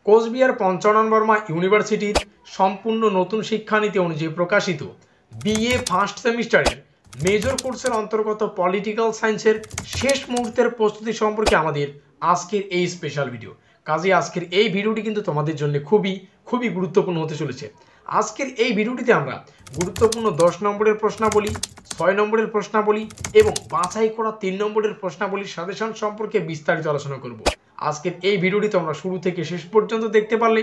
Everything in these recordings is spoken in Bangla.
কোচবিহার পঞ্চানন বর্মা ইউনিভার্সিটির সম্পূর্ণ নতুন শিক্ষানীতি অনুযায়ী প্রকাশিত বিএ ফার্স্ট সেমিস্টারের মেজর কোর্সের অন্তর্গত পলিটিক্যাল সায়েন্সের শেষ মুহূর্তের প্রস্তুতি সম্পর্কে আমাদের আজকের এই স্পেশাল ভিডিও। কাজে আজকের এই ভিডিওটি কিন্তু তোমাদের জন্য খুবই গুরুত্বপূর্ণ হতে চলেছে। আজকের এই ভিডিওটিতে আমরা গুরুত্বপূর্ণ 10 নম্বরের প্রশ্নাবলী, 6 নম্বরের প্রশ্নাবলী এবং বাছাই করা 3 নম্বরের প্রশ্নাবলীর সাজেশন সম্পর্কে বিস্তারিত আলোচনা করব। আজকের এই ভিডিওটি তোমরা শুরু থেকে শেষ পর্যন্ত দেখতে পারলে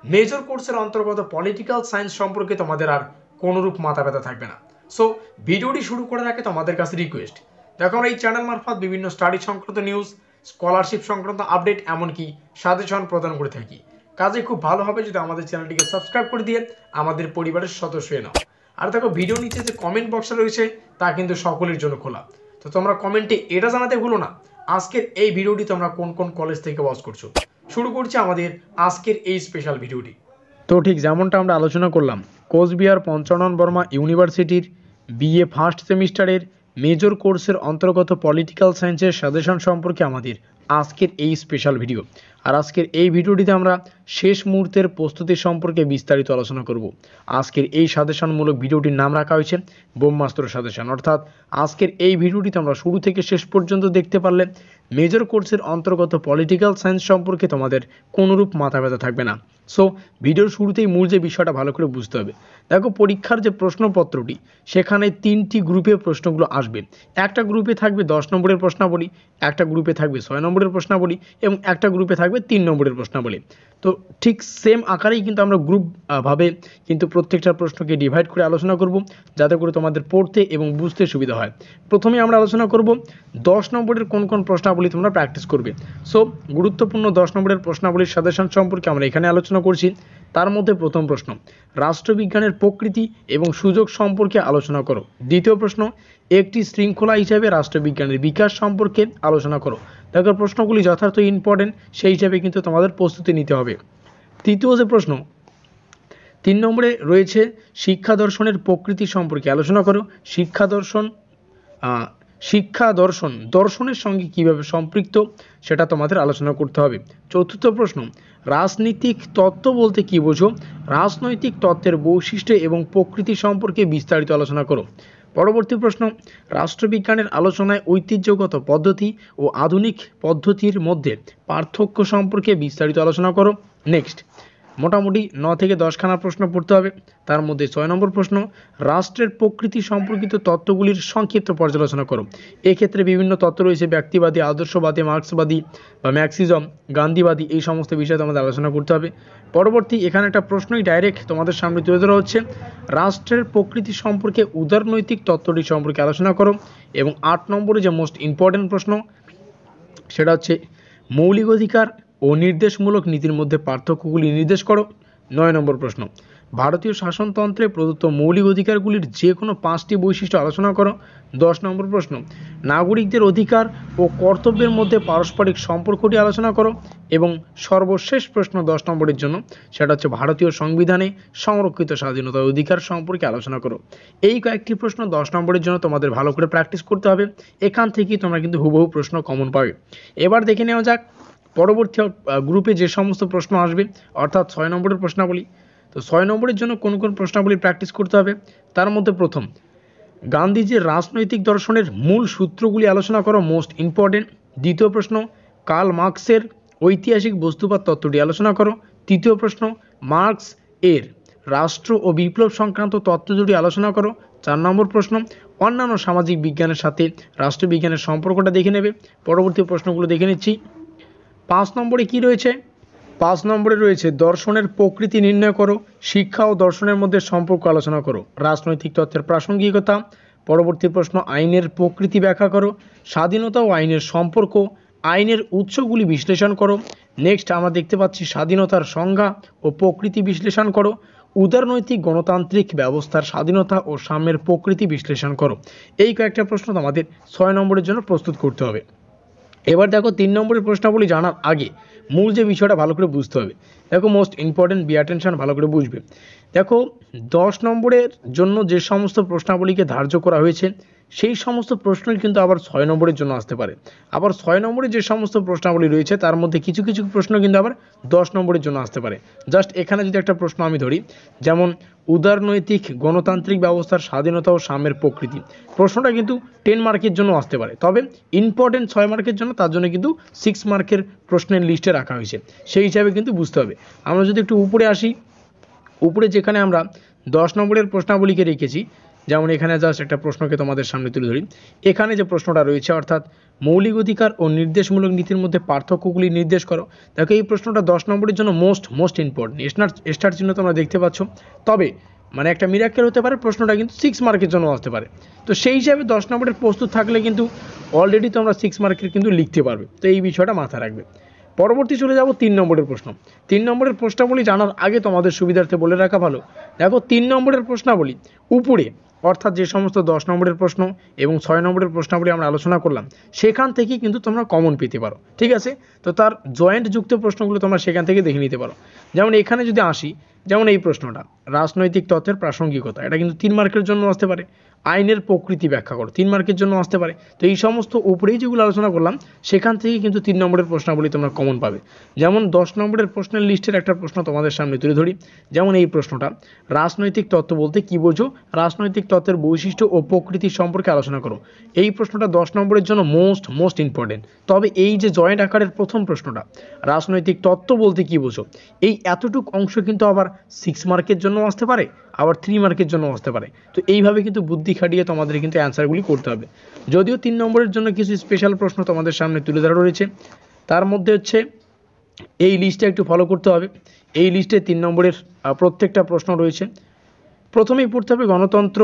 মেজর কোর্সের অন্তর্গত পলিটিক্যাল সায়েন্স সম্পর্কে তোমাদের আর কোনোরূপ মাথা ব্যথা থাকবে না। সো ভিডিওটি শুরু করার আগে তোমাদের কাছে রিকোয়েস্ট, দেখো আমরা এই চ্যানেল মারফত বিভিন্ন স্টাডি সংক্রান্ত নিউজ, স্কলারশিপ সংক্রান্ত আপডেট এমনকি সাজেশন প্রদান করে থাকি। কাজে খুব ভালো হবে যদি আমাদের চ্যানেলটিকে সাবস্ক্রাইব করে দিয়ে আমাদের পরিবারের সদস্য হয়ে নাও। আর দেখো ভিডিও নিচে যে কমেন্ট বক্স রয়েছে তা কিন্তু সকলের জন্য খোলা, তো তোমরা কমেন্টে এটা জানাতে ভুলো না আজকের এই ভিডিওটি তোমরা কোন কোন কলেজ থেকে ওয়াচ করছো। শুরু করছি আমাদের আজকের এই স্পেশাল ভিডিওটি। তো ঠিক যেমনটা আমরা আলোচনা করলাম, কোচবিহার পঞ্চানন বর্মা ইউনিভার্সিটির বিএ ফার্স্ট সেমিস্টারের মেজর কোর্সের অন্তর্গত পলিটিক্যাল সায়েন্সের সাজেশন সম্পর্কে আমাদের আজকের এই স্পেশাল ভিডিও। আর আজকের এই ভিডিওটিতে আমরা শেষ মুহূর্তের প্রস্তুতি সম্পর্কে বিস্তারিত আলোচনা করব। আজকের এই সাজেশনমূলক ভিডিওটির নাম রাখা হয়েছে ব্রহ্মাস্ত্র সাজেশন। অর্থাৎ আজকের এই ভিডিওটিতে আমরা শুরু থেকে শেষ পর্যন্ত দেখতে পারলে মেজর কোর্সের অন্তর্গত পলিটিক্যাল সায়েন্স সম্পর্কে তোমাদের কোনোরূপ মাথা ব্যথা থাকবে না। সো ভিডিওর শুরুতেই মূল যে বিষয়টা ভালো করে বুঝতে হবে। দেখো পরীক্ষার যে প্রশ্নপত্রটি সেখানে 3টি গ্রুপে প্রশ্নগুলো আসবে। একটা গ্রুপে থাকবে 10 নম্বরের প্রশ্নাবলী, একটা গ্রুপে থাকবে 6 নম্বরের প্রশ্নাবলী এবং একটা গ্রুপে থাকবে 3 নম্বরের প্রশ্নাবলী। তো ঠিক সেম আকারেই কিন্তু আমরা গ্রুপ ভাবে কিন্তু প্রত্যেকটা প্রশ্নকে ডিভাইড করে আলোচনা করব, যাতে করে তোমাদের পড়তে এবং বুঝতে সুবিধা হয়। প্রথমে আমরা আলোচনা করব 10 নম্বরের কোন কোন প্রশ্নাবলী তোমরা প্র্যাকটিস করবে। সো গুরুত্বপূর্ণ 10 নম্বরের প্রশ্নাবলীর সাজেশন সম্পর্কে আমরা এখানে আলোচনা করছি। তার মধ্যে প্রথম প্রশ্ন, রাষ্ট্রবিজ্ঞানের প্রকৃতি এবং সুযোগ সম্পর্কে আলোচনা করো। দ্বিতীয় প্রশ্ন, একটি শৃঙ্খলা হিসাবে রাষ্ট্রবিজ্ঞানের বিকাশ সম্পর্কে আলোচনা করো। দেখো প্রশ্নগুলি যথার্থ ইম্পর্টেন্ট, সেই হিসাবে কিন্তু তোমাদের প্রস্তুতি নিতে হবে। তৃতীয় যে প্রশ্ন 3 নম্বরে রয়েছে শিক্ষা দর্শনের প্রকৃতি সম্পর্কে আলোচনা করো। শিক্ষা দর্শন দর্শনের সঙ্গে কিভাবে সম্পৃক্ত সেটা তোমাদের আলোচনা করতে হবে। চতুর্থ প্রশ্ন, রাজনীতিক তত্ত্ব বলতে কি বোঝো? রাজনৈতিক তত্ত্বের বৈশিষ্ট্য এবং প্রকৃতি সম্পর্কে বিস্তারিত আলোচনা করো। পরবর্তী প্রশ্ন, রাষ্ট্রবিজ্ঞানের আলোচনায় ঐতিহ্যগত পদ্ধতি ও আধুনিক পদ্ধতির মধ্যে পার্থক্য সম্পর্কে বিস্তারিত আলোচনা করো। নেক্সট মোটামুটি 9 থেকে 10 খানা প্রশ্ন পড়তে হবে। তার মধ্যে 6 নম্বর প্রশ্ন, রাষ্ট্রের প্রকৃতি সম্পর্কিত তত্ত্বগুলির সংক্ষিপ্ত পর্যালোচনা করো। এক্ষেত্রে বিভিন্ন তত্ত্ব রয়েছে, ব্যক্তিবাদী, আদর্শবাদী, মার্ক্সবাদী বা ম্যাক্সিজম, গান্ধীবাদী, এই সমস্ত বিষয়ে তোমাদের আলোচনা করতে হবে। পরবর্তী এখানে একটা প্রশ্নই ডাইরেক্ট তোমাদের সামনে তুলে ধরা হচ্ছে, রাষ্ট্রের প্রকৃতি সম্পর্কে উদারনৈতিক তত্ত্বটি সম্পর্কে আলোচনা করো। এবং 8 নম্বরে যে মোস্ট ইম্পর্টেন্ট প্রশ্ন সেটা হচ্ছে মৌলিক অধিকার ও নির্দেশমূলক নীতির মধ্যে পার্থক্যগুলি নির্দেশ করো। 9 নম্বর প্রশ্ন, ভারতীয় শাসনতন্ত্রে প্রদত্ত মৌলিক অধিকারগুলির যে কোনো 5টি বৈশিষ্ট্য আলোচনা করো। 10 নম্বর প্রশ্ন, নাগরিকদের অধিকার ও কর্তব্যের মধ্যে পারস্পরিক সম্পর্কটি আলোচনা করো। এবং সর্বশেষ প্রশ্ন 10 নম্বরের জন্য সেটা হচ্ছে ভারতীয় সংবিধানে সংরক্ষিত স্বাধীনতা অধিকার সম্পর্কে আলোচনা করো। এই কয়েকটি প্রশ্ন 10 নম্বরের জন্য তোমাদের ভালো করে প্র্যাকটিস করতে হবে। এখান থেকেই তোমরা কিন্তু হুবহু প্রশ্ন কমন পাবে। এবার দেখে নেওয়া যাক পরবর্তী গ্রুপে যে সমস্ত প্রশ্ন আসবে, অর্থাৎ 6 নম্বরের প্রশ্নাবলী। তো 6 নম্বরের জন্য কোন কোন প্রশ্নাবলী প্র্যাকটিস করতে হবে। তার মধ্যে প্রথম, গান্ধীজির রাজনৈতিক দর্শনের মূল সূত্রগুলি আলোচনা করো, মোস্ট ইম্পর্টেন্ট। দ্বিতীয় প্রশ্ন, কার্ল মার্কসের ঐতিহাসিক বস্তুবাদ তত্ত্বটি আলোচনা করো। তৃতীয় প্রশ্ন, মার্কস এর রাষ্ট্র ও বিপ্লব সংক্রান্ত তত্ত্ব দুটি আলোচনা করো। 4 নম্বর প্রশ্ন, অন্যান্য সামাজিক বিজ্ঞানের সাথে রাষ্ট্রবিজ্ঞানের সম্পর্কটা দেখে নেবে। পরবর্তী প্রশ্নগুলো দেখে নিচ্ছি। 5 নম্বরে কি রয়েছে? 5 নম্বরে রয়েছে দর্শনের প্রকৃতি নির্ণয় করো, শিক্ষা ও দর্শনের মধ্যে সম্পর্ক আলোচনা করো, রাজনৈতিক তত্ত্বের প্রাসঙ্গিকতা। পরবর্তী প্রশ্ন, আইনের প্রকৃতি ব্যাখ্যা করো, স্বাধীনতা ও আইনের সম্পর্ক, আইনের উৎসগুলি বিশ্লেষণ করো। নেক্সট আমরা দেখতে পাচ্ছি স্বাধীনতার সংজ্ঞা ও প্রকৃতি বিশ্লেষণ করো, উদারনৈতিক গণতান্ত্রিক ব্যবস্থার স্বাধীনতা ও সাম্যের প্রকৃতি বিশ্লেষণ করো। এই কয়েকটা প্রশ্ন আমাদের 6 নম্বরের জন্য প্রস্তুত করতে হবে। এবার দেখো 3 নম্বরের প্রশ্নাবলী জানার আগে মূল যে বিষয়টা ভালো করে বুঝতে হবে। দেখো মোস্ট ইম্পর্টেন্ট, বি অ্যাটেনশন, ভালো করে বুঝবে। দেখো 10 নম্বরের জন্য যে সমস্ত প্রশ্নাবলীকে ধার্য করা হয়েছে সেই সমস্ত প্রশ্নই কিন্তু আবার 6 নম্বরের জন্য আসতে পারে। আবার 6 নম্বরে যে সমস্ত প্রশ্নাবলী রয়েছে তার মধ্যে কিছু কিছু প্রশ্ন কিন্তু আবার 10 নম্বরের জন্য আসতে পারে। জাস্ট এখানে যদি একটা প্রশ্ন আমি ধরি, যেমন উদারনৈতিক গণতান্ত্রিক ব্যবস্থার স্বাধীনতা ও সাম্যের প্রকৃতি, প্রশ্নটা কিন্তু 10 মার্কের জন্য আসতে পারে, তবে ইম্পর্টেন্ট 6 মার্কের জন্য, তার জন্য কিন্তু 6 মার্কের প্রশ্নের লিস্টে রাখা হয়েছে, সেই হিসাবে কিন্তু বুঝতে হবে। আমরা যদি একটু উপরে আসি, উপরে যেখানে আমরা 10 নম্বরের প্রশ্নাবলীকে রেখেছি, যেমন এখানে জাস্ট একটা প্রশ্নকে তোমাদের সামনে তুলে ধরি। এখানে যে প্রশ্নটা রয়েছে, অর্থাৎ মৌলিক অধিকার ও নির্দেশমূলক নীতির মধ্যে পার্থক্যগুলি নির্দেশ করো, দেখো এই প্রশ্নটা 10 নম্বরের জন্য মোস্ট ইম্পর্টেন্ট, স্টার চিহ্ন তোমরা দেখতে পাচ্ছ। তবে মানে একটা মিরাক্কেল হতে পারে, প্রশ্নটা কিন্তু 6 মার্কের জন্য আসতে পারে। তো সেই হিসাবে 10 নম্বরের প্রস্তুত থাকলে কিন্তু অলরেডি তোমরা 6 মার্কের কিন্তু লিখতে পারবে। তো এই বিষয়টা মাথায় রাখবে। পরবর্তী চলে যাব 3 নম্বরের প্রশ্ন। 3 নম্বরের প্রশ্নাবলী জানার আগে তোমাদের সুবিধার্থে বলে রাখা ভালো, দেখো 3 নম্বরের প্রশ্নাবলী উপরে, অর্থাৎ যে সমস্ত 10 নম্বরের প্রশ্ন এবং 6 নম্বরের প্রশ্নাবলী আমরা আলোচনা করলাম, সেখান থেকে কিন্তু তোমরা কমন পেতে পারো, ঠিক আছে। তো তার জয়েন্ট যুক্ত প্রশ্নগুলো তোমরা সেখান থেকে দেখে নিতে পারো। যেমন এখানে যদি আসি, যেমন এই প্রশ্নটা, রাজনৈতিক তত্ত্বের প্রাসঙ্গিকতা, এটা কিন্তু 3 মার্কের জন্য আসতে পারে। আইনের প্রকৃতি ব্যাখ্যা করো, 3 মার্কের জন্য আসতে পারে। তো এই সমস্ত উপরেই যেগুলো আলোচনা করলাম, সেখান থেকে কিন্তু 3 নম্বরের প্রশ্নাবলী তোমরা কমন পাবে। যেমন 10 নম্বরের প্রশ্নের লিস্টের একটা প্রশ্ন তোমাদের সামনে তুলে ধরি, যেমন এই প্রশ্নটা, রাজনৈতিক তত্ত্ব বলতে কি বোঝো, রাজনৈতিক তত্ত্বের বৈশিষ্ট্য ও প্রকৃতি সম্পর্কে আলোচনা করো। এই প্রশ্নটা 10 নম্বরের জন্য মোস্ট ইম্পর্টেন্ট। তবে এই যে জয়েন্ট আকারের প্রথম প্রশ্নটা, রাজনৈতিক তত্ত্ব বলতে কি বোঝো, এই এতটুক অংশ কিন্তু আবার 6 মার্কের জন্য আসতে পারে, আবার 3 মার্কের জন্য আসতে পারে। তো এইভাবে কিন্তু বুদ্ধি খাটিয়ে তোমাদের কিন্তু অ্যান্সারগুলি করতে হবে। যদিও 3 নম্বরের জন্য কিছু স্পেশাল প্রশ্ন তোমাদের সামনে তুলে ধরা রয়েছে, তার মধ্যে হচ্ছে এই লিস্টে একটু ফলো করতে হবে। এই লিস্টে 3 নম্বরের প্রত্যেকটা প্রশ্ন রয়েছে। প্রথমেই পড়তে হবে গণতন্ত্র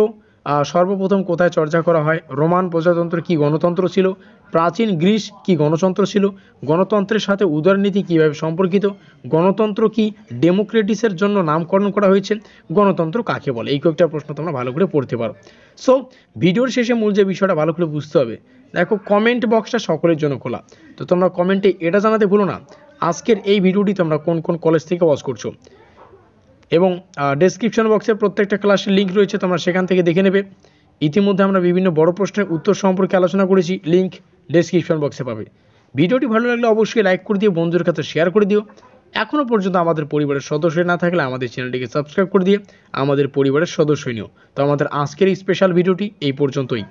সর্বপ্রথম কোথায় চর্চা করা হয়, রোমান প্রজাতন্ত্র কি গণতন্ত্র ছিল, প্রাচীন গ্রিস কি গণতন্ত্র ছিল, গণতন্ত্রের সাথে উদারনীতি কীভাবে সম্পর্কিত, গণতন্ত্র কি ডেমোক্রেটিসের জন্য নামকরণ করা হয়েছে, গণতন্ত্র কাকে বলে। এই কয়েকটা প্রশ্ন তোমরা ভালো করে পড়তে পারো। সো ভিডিওর শেষে মূল যে বিষয়টা ভালো করে বুঝতে হবে, দেখো কমেন্ট বক্সটা সকলের জন্য খোলা, তো তোমরা কমেন্টে এটা জানাতে ভুলো না আজকের এই ভিডিওটি তোমরা কোন কোন কলেজ থেকে ওয়াচ করছো, এবং ডেসক্রিপশন বক্সে প্রত্যেকটা ক্লাসের লিঙ্ক রয়েছে, তোমরা সেখান থেকে দেখে নেবে। ইতিমধ্যে আমরা বিভিন্ন বড় প্রশ্নের উত্তর সম্পর্কে আলোচনা করেছি, লিঙ্ক ডেসক্রিপশন বক্সে পাবে। ভিডিওটি ভালো লাগলে অবশ্যই লাইক করে দিও, বন্ধুদের কাছে শেয়ার করে দিও। এখনও পর্যন্ত আমাদের পরিবারের সদস্য না থাকলে আমাদের চ্যানেলটিকে সাবস্ক্রাইব করে দিয়ে আমাদের পরিবারের সদস্য নিও। তো আমাদের আজকের এই স্পেশাল ভিডিওটি এই পর্যন্তই।